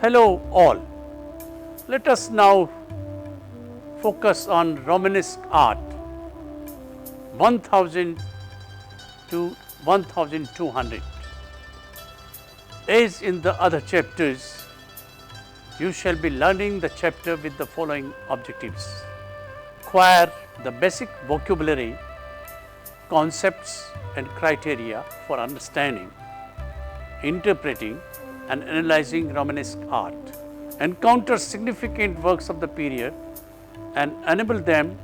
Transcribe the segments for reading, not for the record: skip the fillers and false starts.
Hello all. Let us now focus on Romanesque art 1000 to 1200. As in the other chapters, you shall be learning the chapter with the following objectives. Acquire the basic vocabulary, concepts and criteria for understanding, interpreting and analyzing Romanesque art. Encounter significant works of the period and enable them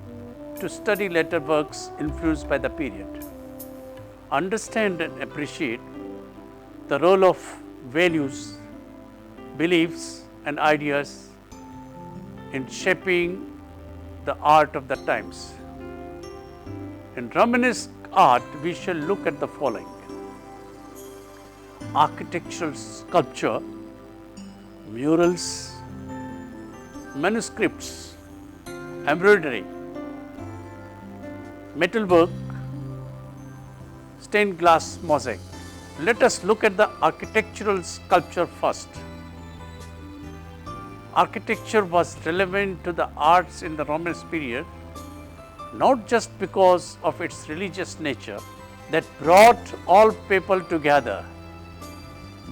to study later works influenced by the period. Understand and appreciate the role of values, beliefs and ideas in shaping the art of the times. In Romanesque art, we shall look at the following: architectural sculpture, murals, manuscripts, embroidery, metalwork, stained glass mosaic. Let us look at the architectural sculpture first. Architecture was relevant to the arts in the Romanesque period, not just because of its religious nature that brought all people together,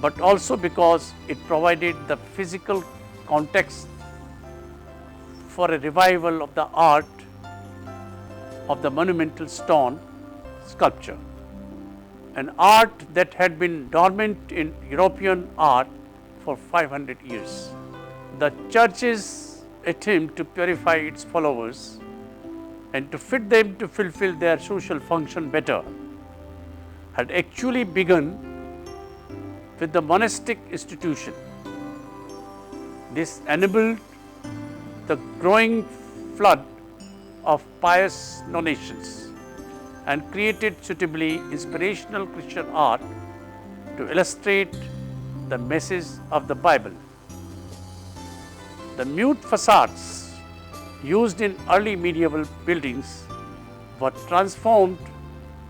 but also because it provided the physical context for a revival of the art of the monumental stone sculpture, an art that had been dormant in European art for 500 years. The church's attempt to purify its followers and to fit them to fulfill their social function better had actually begun with the monastic institution. This enabled the growing flood of pious donations and created suitably inspirational Christian art to illustrate the message of the Bible. The mute facades used in early medieval buildings were transformed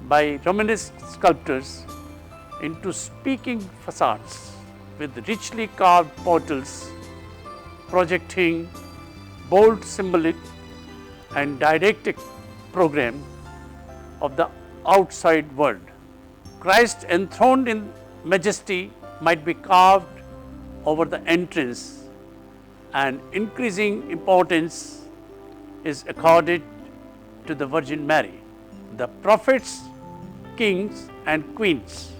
by Romanesque sculptors into speaking facades with richly carved portals projecting bold symbolic and didactic program of the outside world. Christ enthroned in majesty might be carved over the entrance, and increasing importance is accorded to the Virgin Mary. The prophets, kings and queens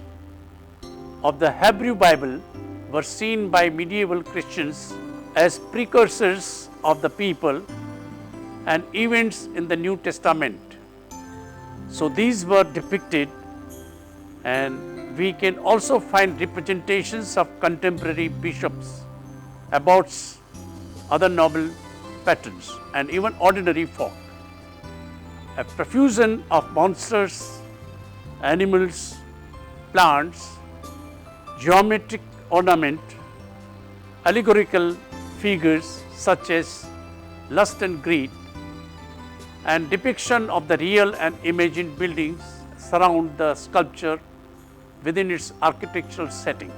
of the Hebrew Bible were seen by medieval Christians as precursors of the people and events in the New Testament. So these were depicted, and we can also find representations of contemporary bishops, abbots, other noble patrons and even ordinary folk. A profusion of monsters, animals, plants, geometric ornament, allegorical figures such as lust and greed, and depiction of the real and imagined buildings surround the sculpture within its architectural setting.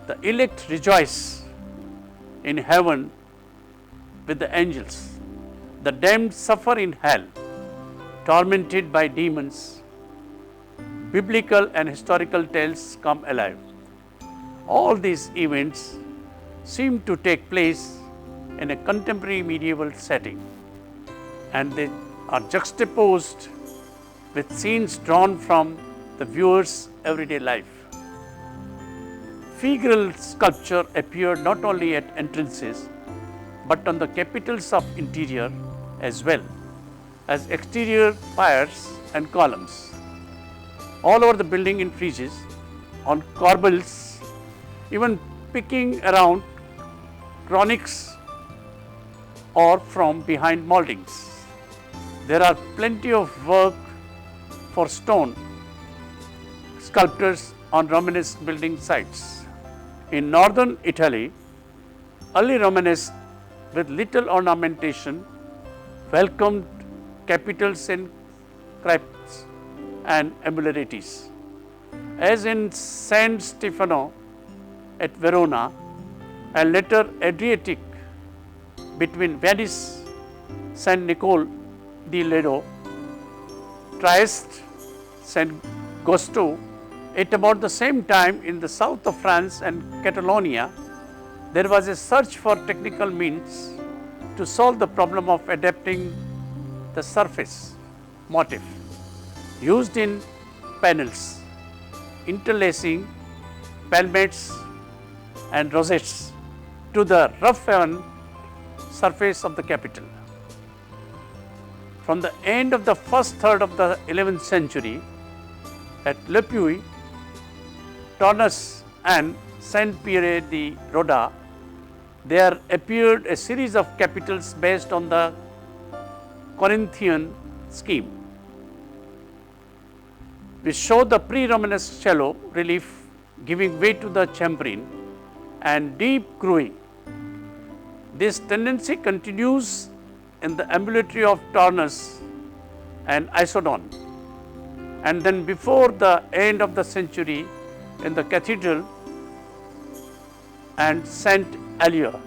The elect rejoice in heaven with the angels. The damned suffer in hell, tormented by demons. Biblical and historical tales come alive. All these events seem to take place in a contemporary medieval setting, and they are juxtaposed with scenes drawn from the viewer's everyday life. Figural sculpture appeared not only at entrances but on the capitals of interior as well as exterior piers and columns. All over the building in friezes, on corbels, even picking around chronics or from behind moldings. There are plenty of work for stone sculptors on Romanesque building sites. In northern Italy, early Romanesque with little ornamentation welcomed capitals in crypts and ambularities. As in San Stefano at Verona, and later Adriatic between Venice, Saint Nicole di Ledo, Trieste, Saint Gosto. At about the same time in the south of France and Catalonia, there was a search for technical means to solve the problem of adapting the surface motif used in panels, interlacing palmettes and rosettes to the rough-hewn surface of the capital. From the end of the first third of the 11th century, at Le Puy, Tournus and Saint-Pierre de Roda, there appeared a series of capitals based on the Corinthian scheme, which show the pre-Romanesque shallow relief giving way to the chambrine and deep grooving. This tendency continues in the ambulatory of Tournus and Isodon, and then before the end of the century in the cathedral and Saint Alier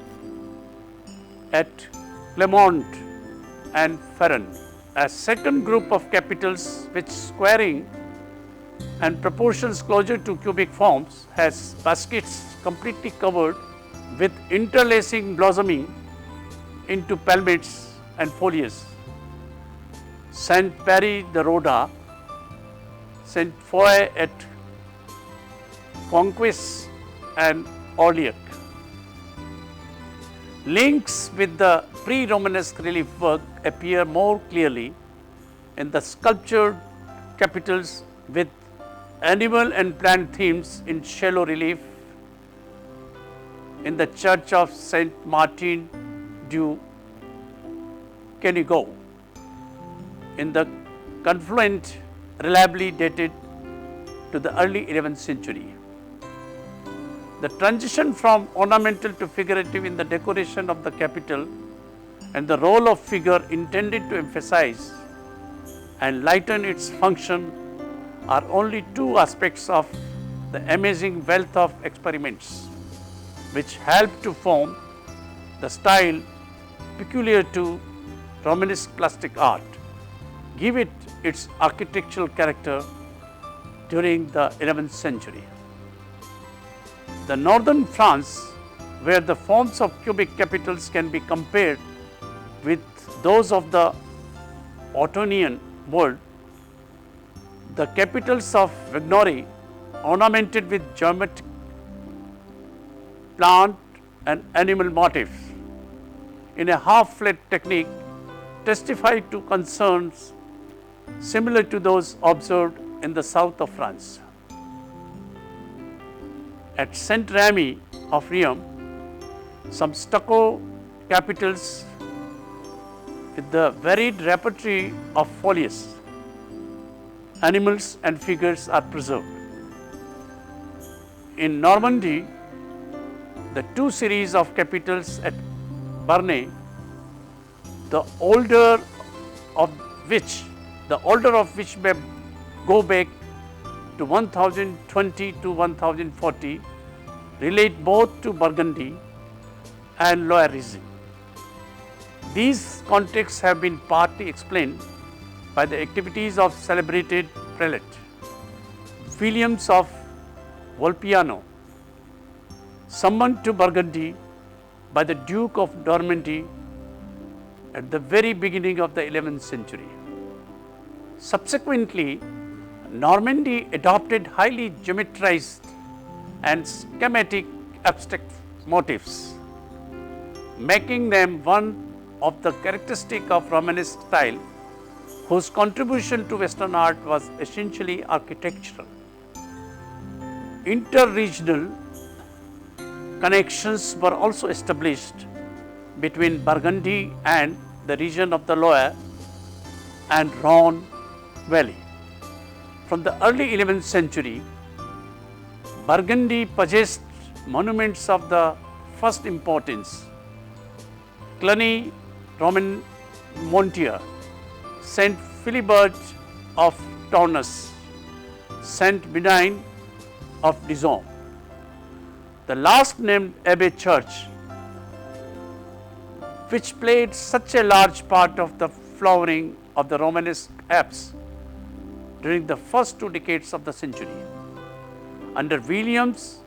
at Clermont and Ferrand. A second group of capitals which squaring and proportions closer to cubic forms has baskets completely covered with interlacing blossoming into palmettes and foliage. Saint Pierre de Roda, Saint Foy at Conquest and Orliac. Links with the pre-Romanesque relief work appear more clearly in the sculptured capitals with animal and plant themes in shallow relief in the church of Saint Martin du Canigo, in the confluent reliably dated to the early 11th century. The transition from ornamental to figurative in the decoration of the capital and the role of figure intended to emphasize and lighten its function are only two aspects of the amazing wealth of experiments which help to form the style peculiar to Romanesque plastic art, give it its architectural character during the 11th century. The northern France, where the forms of cubic capitals can be compared with those of the Ottonian world, the capitals of Vignori, ornamented with geometric, plant and animal motifs in a half-flat technique, testify to concerns similar to those observed in the south of France. At Saint Remy of Rheims, some stucco capitals with the varied repertory of foliage, animals and figures are preserved. In Normandy, the two series of capitals at Bernay, the older of which may go back to 1020 to 1040, relate both to Burgundy and Loire region. These contexts have been partly explained by the activities of celebrated prelate Williams of Volpiano, summoned to Burgundy by the Duke of Normandy at the very beginning of the 11th century. Subsequently, Normandy adopted highly geometrized and schematic abstract motifs, making them one of the characteristic of Romanesque style, whose contribution to Western art was essentially architectural. Inter-regional connections were also established between Burgundy and the region of the Loire and Rhone Valley. From the early 11th century, Burgundy possessed monuments of the first importance: Cluny Roman Montier, Saint Philibert of Tournus, Saint Benoît of Dijon. The last named Abbey Church, which played such a large part of the flowering of the Romanesque apse during the first 2 decades of the century. Under Williams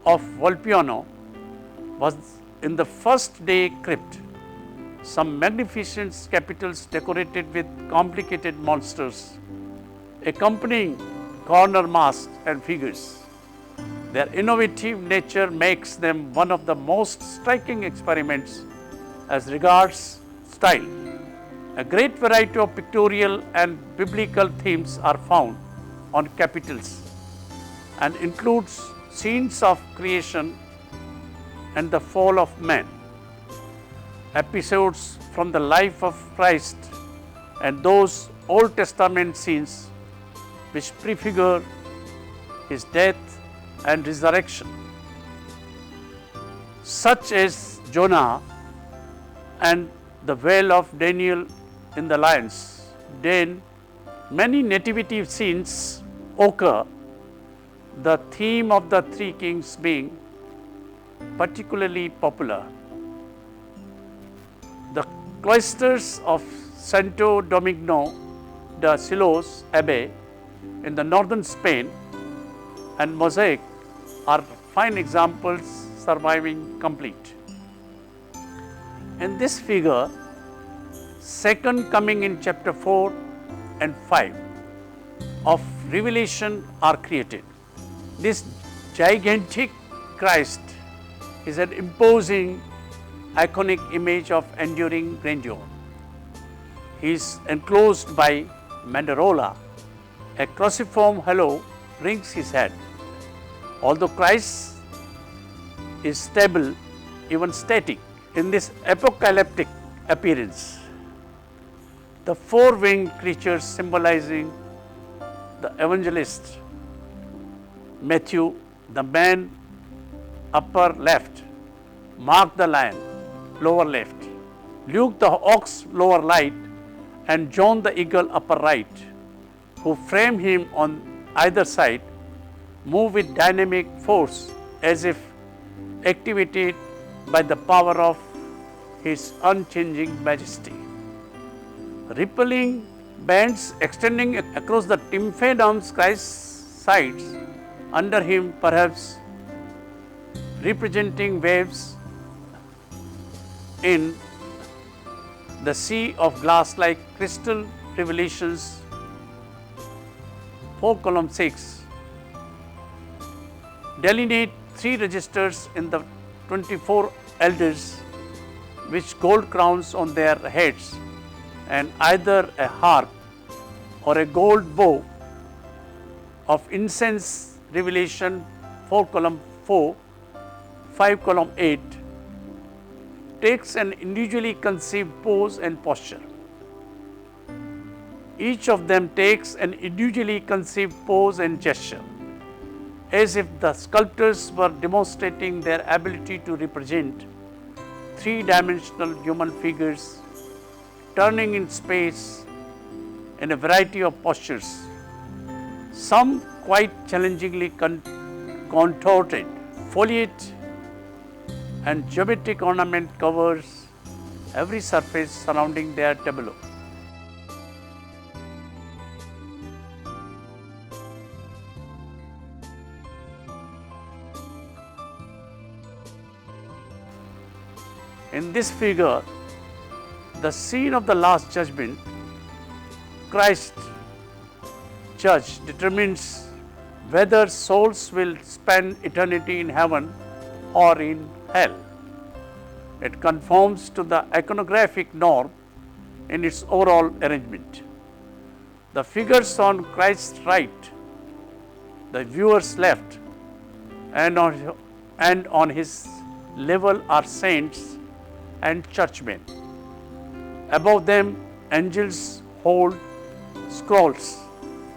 of Volpiano was in the first day crypt, some magnificent capitals decorated with complicated monsters, accompanying corner masks and figures. Their innovative nature makes them one of the most striking experiments as regards style. A great variety of pictorial and biblical themes are found on capitals and includes scenes of creation and the fall of man, episodes from the life of Christ, and those Old Testament scenes which prefigure his death and resurrection, such as Jonah and the wail of Daniel in the lions den. Many nativity scenes occur, the theme of the three kings being particularly popular. The cloisters of Santo Domingo de Silos Abbey in the northern Spain and mosaic are fine examples surviving complete. In this figure, second coming in chapter 4 and 5 of Revelation are created. This gigantic Christ is an imposing, iconic image of enduring grandeur. He is enclosed by Mandarola. A cruciform halo rings his head. Although Christ is stable, even static, in this apocalyptic appearance, the four-winged creatures symbolizing the evangelist Matthew, the man upper left, Mark the lion lower left, Luke the ox lower right, and John the eagle upper right, who frame him on either side, move with dynamic force as if activated by the power of his unchanging majesty. Rippling bands extending across the tympanums Christ's sides, under him perhaps representing waves in the sea of glass like crystal. Revelations 4:6 delineate three registers in the 24 elders with gold crowns on their heads and either a harp or a gold bow of incense. Revelation 4:4, 5:8 takes an individually conceived pose and posture. Each of them takes an individually conceived pose and gesture, as if the sculptors were demonstrating their ability to represent three-dimensional human figures turning in space in a variety of postures, some quite challengingly contorted. Foliage and geometric ornament covers every surface surrounding their tableau. In this figure, the scene of the Last Judgment, Christ, Judge, determines whether souls will spend eternity in heaven or in hell. It conforms to the iconographic norm in its overall arrangement. The figures on Christ's right, the viewer's left, and on his level are saints and churchmen. Above them, angels hold scrolls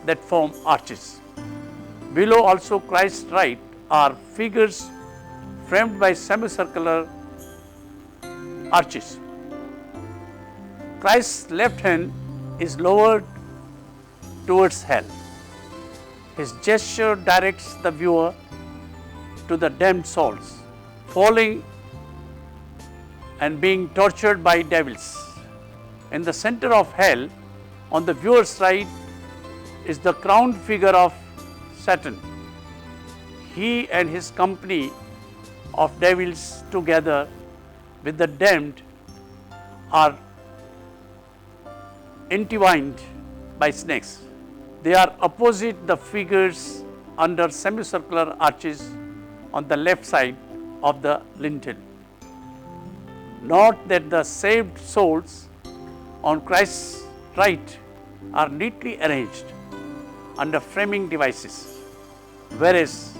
that form arches. Below, also Christ's right, are figures framed by semicircular arches. Christ's left hand is lowered towards hell. His gesture directs the viewer to the damned souls, falling and being tortured by devils. In the center of hell, on the viewer's right, is the crowned figure of Satan. He and his company of devils, together with the damned, are entwined by snakes. They are opposite the figures under semicircular arches on the left side of the lintel. Note that the saved souls on Christ's right are neatly arranged under framing devices, whereas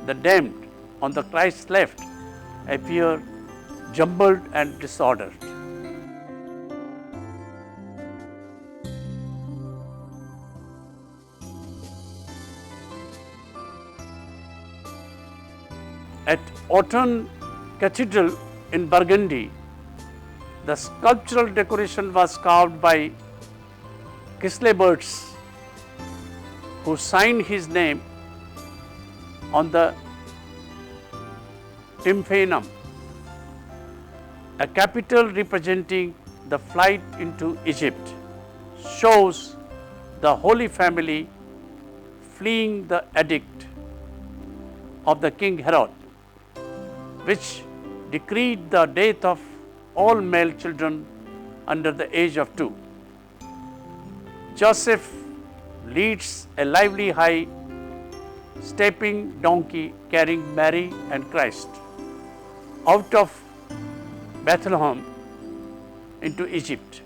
the damned on the Christ's left appear jumbled and disordered. At Autun Cathedral in Burgundy, the sculptural decoration was carved by Kisleberts, who signed his name on the tympanum, a capital representing the flight into Egypt, shows the Holy Family fleeing the edict of the King Herod, which decreed the death of all male children under the age of 2. Joseph leads a lively high stepping donkey carrying Mary and Christ out of Bethlehem into Egypt.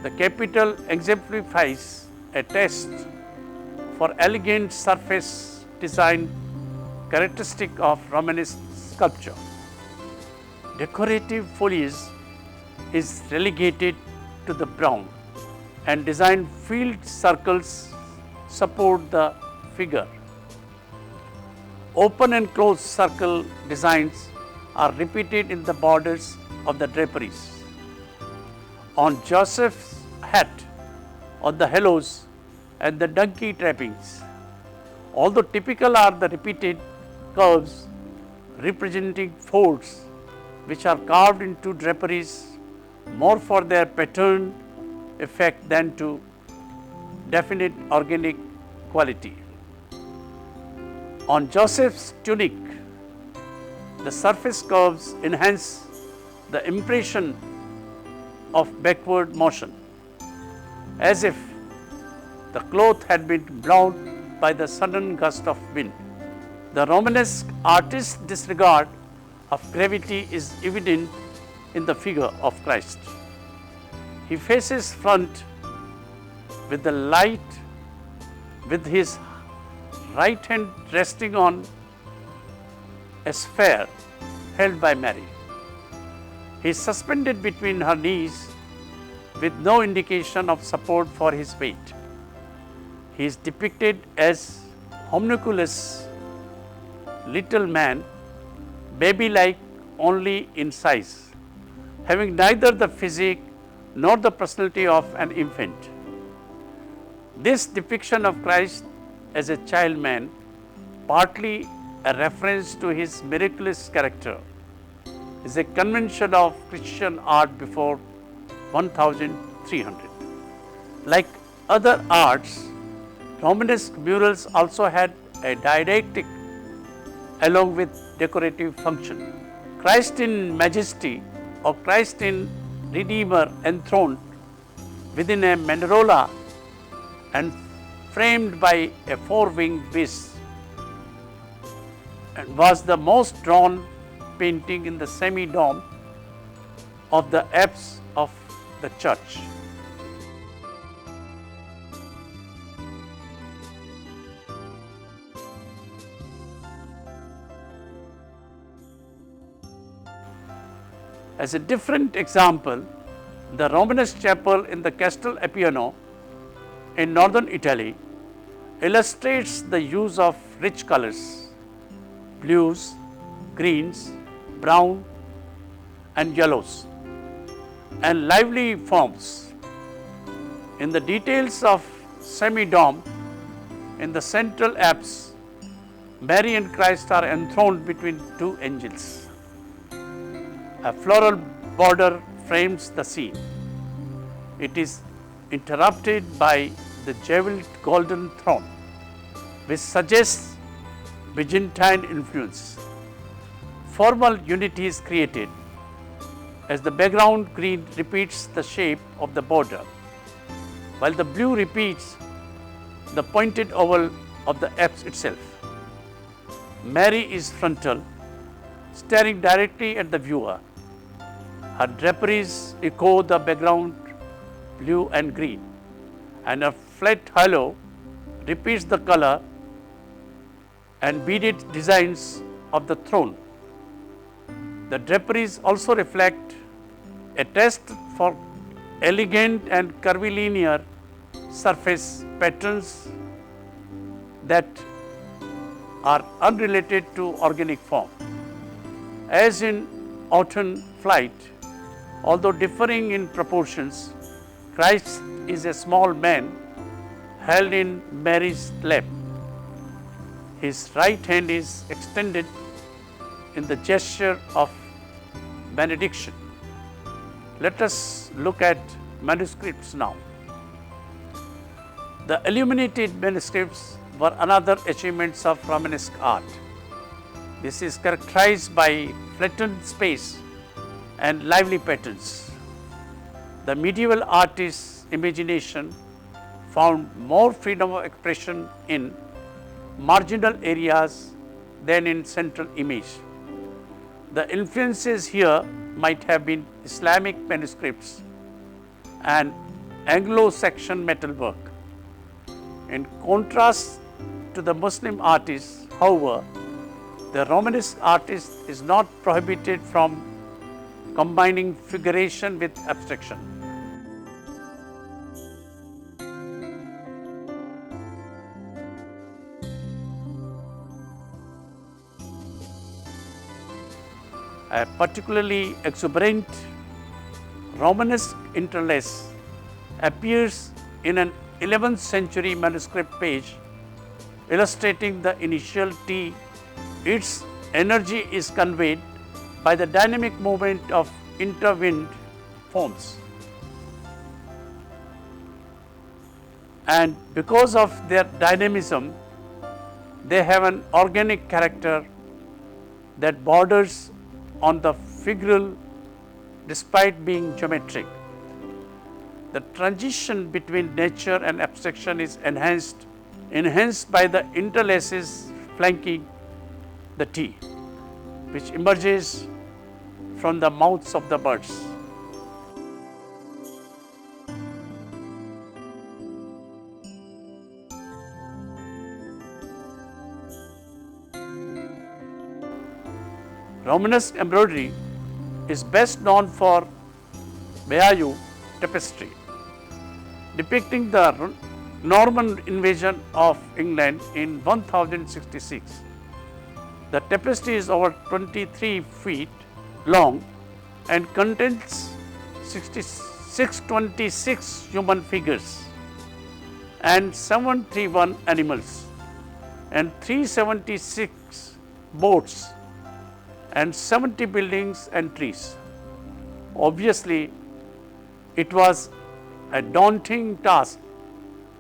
The capital exemplifies a taste for elegant surface design characteristic of Romanesque sculpture. Decorative foliage is relegated to the brown, and designed field circles support the figure. Open and closed circle designs are repeated in the borders of the draperies. On Joseph's hat, on the halos, and the donkey trappings, although typical are the repeated curves representing folds which are carved into draperies more for their pattern effect than to definite organic quality. On Joseph's tunic, the surface curves enhance the impression of backward motion, as if the cloth had been blown by the sudden gust of wind. The Romanesque artist's disregard of gravity is evident in the figure of Christ. He faces front with the light, with his right hand resting on a sphere held by Mary. He is suspended between her knees with no indication of support for his weight. He is depicted as homunculus, little man, baby-like only in size, having neither the physique nor the personality of an infant. This depiction of Christ as a child man, partly a reference to his miraculous character, is a convention of Christian art before 1300. Like other arts, Romanesque murals also had a didactic along with decorative function. Christ in majesty, or Christ in Redeemer enthroned within a mandorla and framed by a four-winged beast, and was the most drawn painting in the semi-dome of the apse of the church. As a different example, the Romanesque chapel in the Castel Appiano in northern Italy illustrates the use of rich colors, blues, greens, brown and yellows, and lively forms. In the details of semi-dome in the central apse, Mary and Christ are enthroned between two angels. A floral border frames the scene. It is interrupted by the jeweled golden throne, which suggests Byzantine influence. Formal unity is created as the background green repeats the shape of the border, while the blue repeats the pointed oval of the apse itself. Mary is frontal, staring directly at the viewer. Her draperies echo the background blue and green, and a flat halo repeats the color and beaded designs of the throne. The draperies also reflect a taste for elegant and curvilinear surface patterns that are unrelated to organic form. As in autumn flight, although differing in proportions, Christ is a small man held in Mary's lap. His right hand is extended in the gesture of benediction. Let us look at manuscripts now. The illuminated manuscripts were another achievements of Romanesque art. This is characterized by flattened space and lively patterns. The medieval artist's imagination found more freedom of expression in marginal areas than in central image. The influences here might have been Islamic manuscripts and Anglo-Saxon metalwork. In contrast to the Muslim artists, however, the Romanesque artist is not prohibited from combining figuration with abstraction. A particularly exuberant Romanesque interlace appears in an 11th century manuscript page illustrating the initial T. Its energy is conveyed by the dynamic movement of intertwined forms. And because of their dynamism, they have an organic character that borders on the figural despite being geometric. The transition between nature and abstraction is enhanced by the interlaces flanking the T, which emerges from the mouths of the birds. Romanesque embroidery is best known for Bayeux tapestry, depicting the Norman invasion of England in 1066. The tapestry is over 23 feet long and contains 626 human figures and 731 animals and 376 boats and 70 buildings and trees. Obviously, it was a daunting task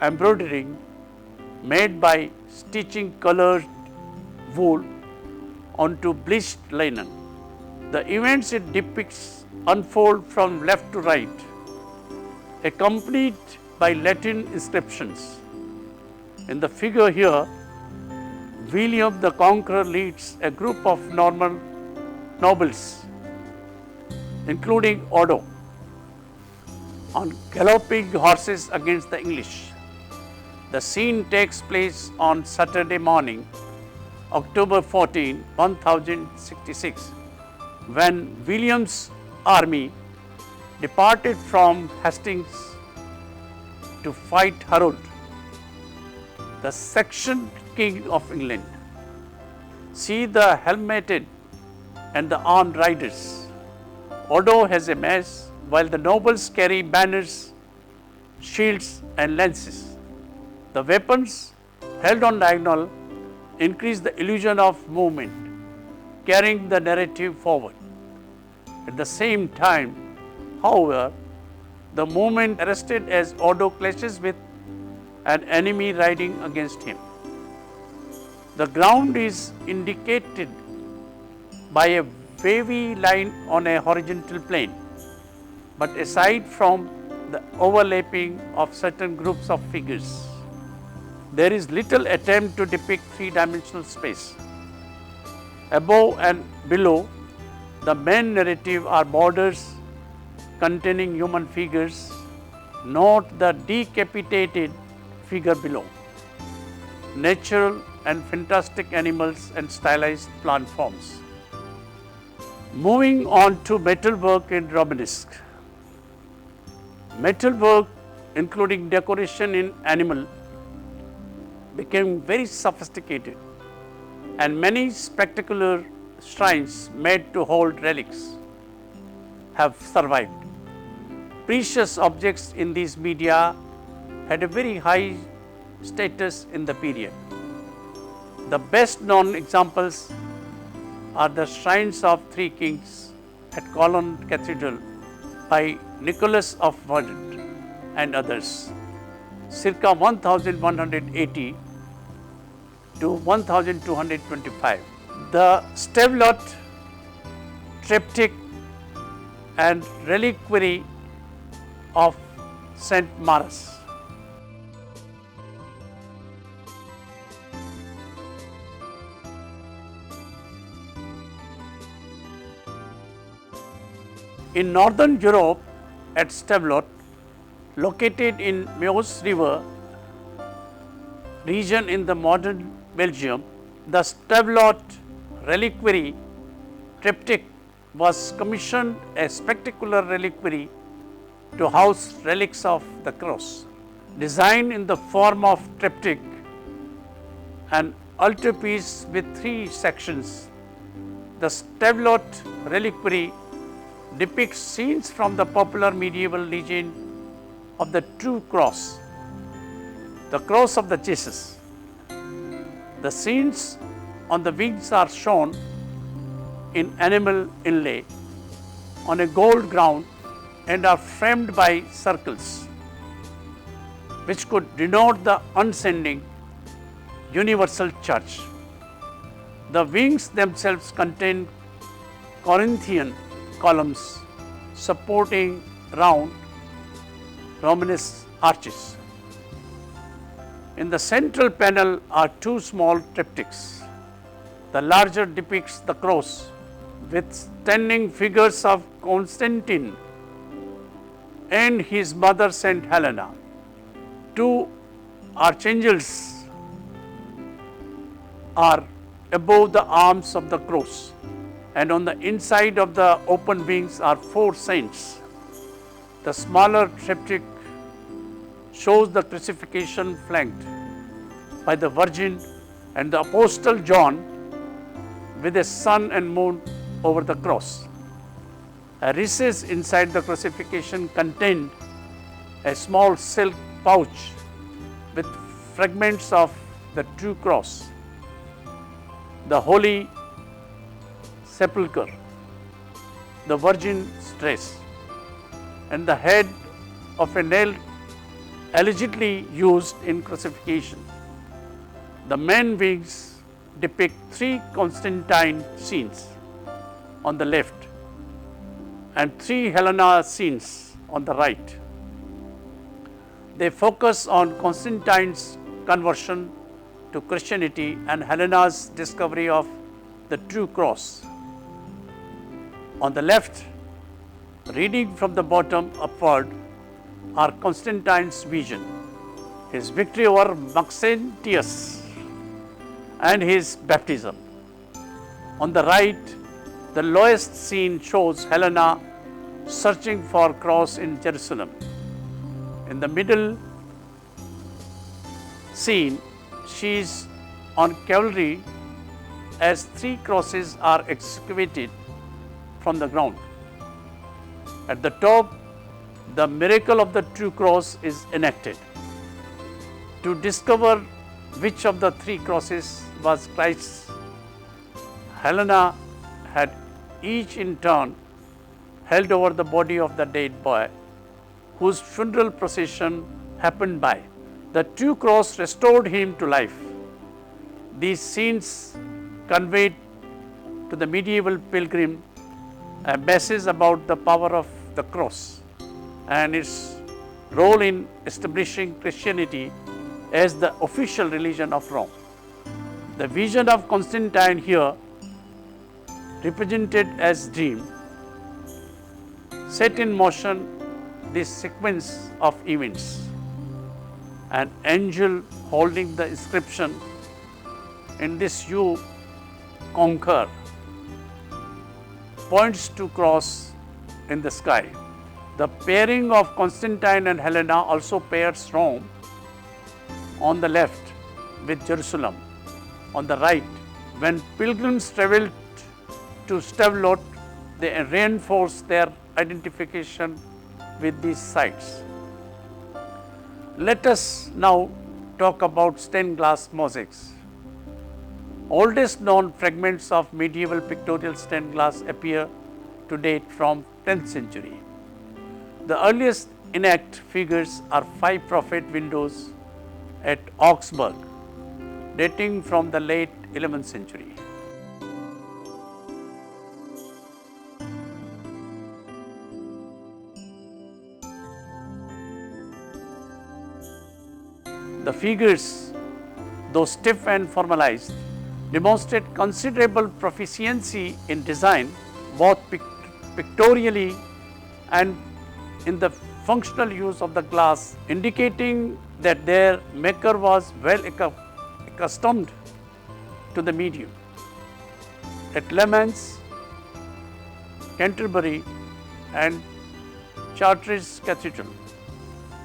embroidering made by stitching colored wool onto bleached linen. The events it depicts unfold from left to right, accompanied by Latin inscriptions. In the figure here, William the Conqueror leads a group of Norman nobles, including Odo, on galloping horses against the English. The scene takes place on Saturday morning, October 14, 1066, when William's army departed from Hastings to fight Harold, the Saxon king of England. See the helmeted and the armed riders. Odo has a mace, while the nobles carry banners, shields and lances. The weapons held on diagonal increase the illusion of movement, carrying the narrative forward. At the same time, however, the movement arrested as Odo clashes with an enemy riding against him. The ground is indicated by a wavy line on a horizontal plane, but aside from the overlapping of certain groups of figures, there is little attempt to depict three-dimensional space. Above and below the main narrative are borders containing human figures, not the decapitated figure below. Natural and fantastic animals and stylized plant forms. Moving on to metalwork in Romanesque. Metalwork, including decoration in animal, became very sophisticated, and many spectacular shrines made to hold relics have survived. Precious objects in these media had a very high status in the period. The best known examples are the shrines of three kings at Cologne Cathedral by Nicholas of Verdun and others, circa 1180 to 1225. The Stavelot, triptych and reliquary of Saint Maurus. In northern Europe, at Stavelot, located in Meuse River region in the modern Belgium, the Stavelot reliquary triptych was commissioned, a spectacular reliquary to house relics of the cross. Designed in the form of triptych, an altarpiece with three sections, the Stavelot reliquary depicts scenes from the popular medieval legend of the true cross, the cross of the Jesus. The scenes on the wings are shown in animal inlay on a gold ground and are framed by circles, which could denote the ascending universal church. The wings themselves contain Corinthian columns supporting round Romanesque arches. In the central panel are two small triptychs. The larger depicts the cross with standing figures of Constantine and his mother Saint Helena. Two archangels are above the arms of the cross, and on the inside of the open wings are four saints. The smaller triptych shows the crucifixion flanked by the Virgin and the Apostle John with a sun and moon over the cross. A recess inside the crucifixion contained a small silk pouch with fragments of the true cross, the Holy Sepulchre, the Virgin's dress, and the head of a nail allegedly used in crucifixion. The main wings depict three Constantine scenes on the left and three Helena scenes on the right. They focus on Constantine's conversion to Christianity and Helena's discovery of the true cross. On the left, reading from the bottom upward, are Constantine's vision, his victory over Maxentius, and his baptism. On the right, the lowest scene shows Helena searching for cross in Jerusalem. In the middle scene, she is on cavalry as three crosses are excavated from the ground. At the top, the miracle of the true cross is enacted. To discover which of the three crosses was Christ's. Helena had each in turn held over the body of the dead boy, whose funeral procession happened by. The two cross restored him to life. These scenes conveyed to the medieval pilgrim a message about the power of the cross and its role in establishing Christianity as the official religion of Rome. The vision of Constantine here, represented as dream, set in motion this sequence of events. An angel holding the inscription, "In this you conquer," points to cross in the sky. The pairing of Constantine and Helena also pairs Rome on the left with Jerusalem on the right. When pilgrims traveled to Stavelot, they reinforced their identification with these sites. Let us now talk about stained glass mosaics. Oldest known fragments of medieval pictorial stained glass appear to date from 10th century. The earliest intact figures are 5 prophet windows at Augsburg, dating from the late 11th century. The figures, though stiff and formalized, demonstrate considerable proficiency in design, both pictorially and in the functional use of the glass, indicating that their maker was well accustomed to the medium. At Le Mans, Canterbury and Chartres Cathedral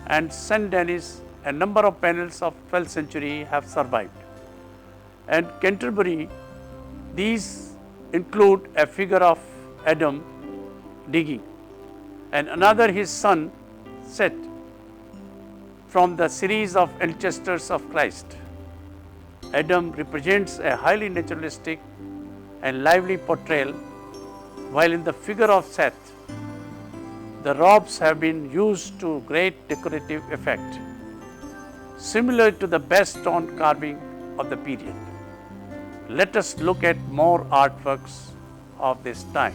and Saint Denis, a number of panels of 12th century have survived. At Canterbury, these include a figure of Adam digging and another his son Seth from the series of ancestors of Christ. Adam represents a highly naturalistic and lively portrayal, while in the figure of Seth, the robes have been used to great decorative effect, similar to the best stone carving of the period. Let us look at more artworks of this time.